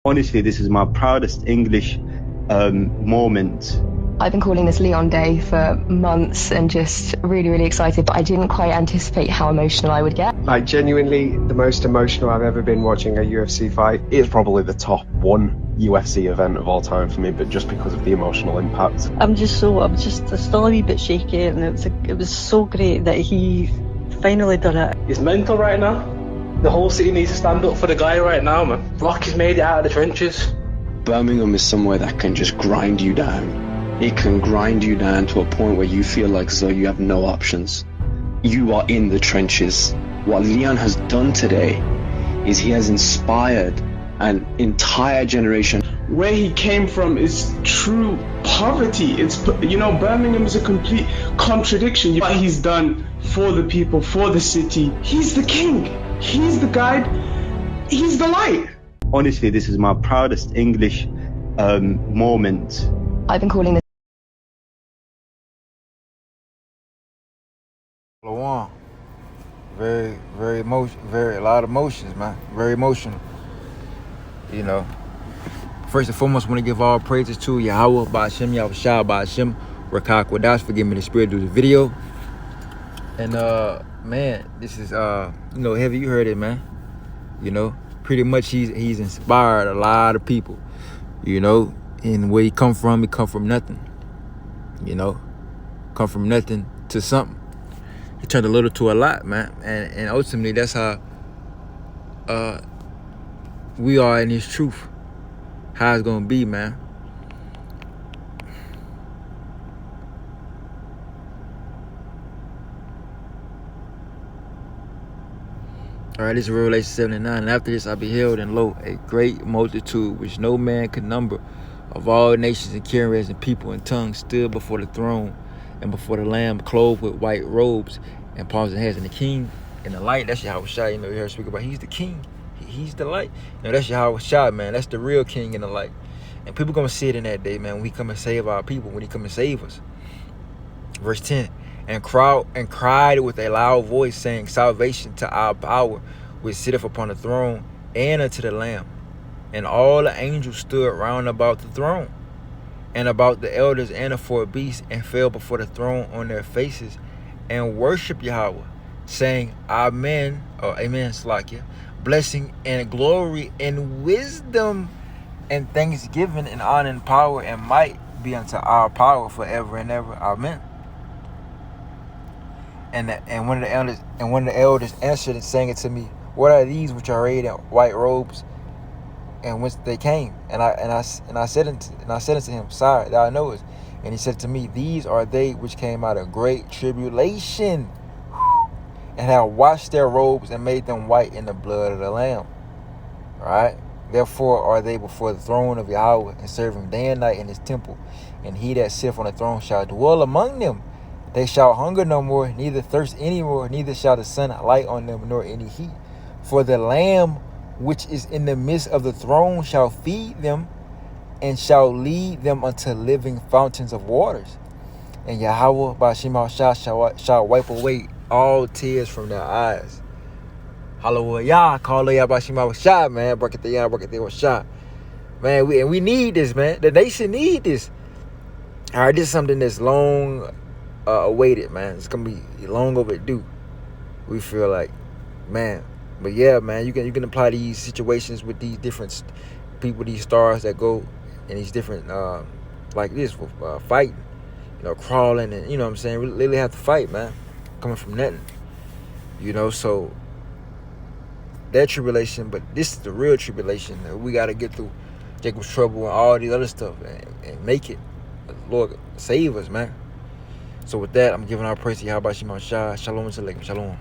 Honestly, this is my proudest English moment. I've been calling this Leon Day for months and just really excited, but I didn't quite anticipate how emotional I would get. Like, genuinely the most emotional I've ever been watching a UFC fight. It's probably the top one UFC event of all time for me, but just because of the emotional impact. I'm still a wee bit shaky, and it was so great that he finally done it. It's mental right now. The whole city needs to stand up for the guy right now, man. Rock has made it out of the trenches. Birmingham is somewhere that can just grind you down. It can grind you down to a point where you feel like as though you have no options. You are in the trenches. What Leon has done today is he has inspired an entire generation. Where he came from is true poverty. Birmingham is a complete contradiction. What he's done for the people, for the city. He's the king. He's the guide. He's the light. Honestly, this is my proudest English moment. I've been calling this Lawan. A lot of emotions, man. Very emotional. You know, first and foremost, I want to give all praises to Yahweh, Ba'ashem, Yahushua, Ba'ashem, Rakak Wadash for giving me the spirit to do the video. And man, this is heavy. You heard it, man. You know, pretty much he's inspired a lot of people. You know, and where he come from nothing. You know, come from nothing to something. He turned a little to a lot, man. And ultimately, that's how we are in his truth. How it's gonna be, man. All right, this is Revelation 79. And after this, I beheld, and lo, a great multitude, which no man could number, of all nations and kindreds and people and tongues, stood before the throne and before the Lamb, clothed with white robes and palms and hands. And the King and the light, that's Yahushua. You heard speak about, he's the King. He's the light. That's Yahushua, man. That's the real King and the light. And people gonna see it in that day, man, when he come and save our people, when he come and save us. Verse 10. And cried with a loud voice, saying, salvation to our power, which sitteth upon the throne, and unto the Lamb. And all the angels stood round about the throne, and about the elders and the four beasts, and fell before the throne on their faces, and worship Yahweh, saying, Amen, or Amen, Slakia, blessing and glory and wisdom and thanksgiving and honor and power and might be unto our power forever and ever. Amen. And one of the elders answered and sang it to me, what are these which are arrayed in white robes, and whence they came? And I said unto him, Sire, thou knowest. And he said to me, these are they which came out of great tribulation, and have washed their robes and made them white in the blood of the Lamb. All right. Therefore are they before the throne of Yahweh, and serve him day and night in his temple. And he that sitteth on the throne shall dwell among them. They shall hunger no more, neither thirst any more, neither shall the sun light on them, nor any heat. For the Lamb which is in the midst of the throne shall feed them, and shall lead them unto living fountains of waters. And Yahweh Ba'ashem shall wipe away all tears from their eyes. Hallelujah. Call Yah Ba'ashem Shah, man. Brakatiyah Shah. Man, we need this, man. The nation need this. All right, this is something that's long awaited, man. It's gonna be long overdue. We feel like, man. But yeah, man, you can apply these situations with these different people, these stars that go in these different like this, fighting, crawling, and you know what I'm saying, really have to fight, man, coming from nothing, so that tribulation. But this is the real tribulation that we got to get through Jacob's trouble and all these other stuff and make it. Lord, save us, man. So with that, I'm giving our praise to Yahweh Shema Shah. Shalom and Shalom.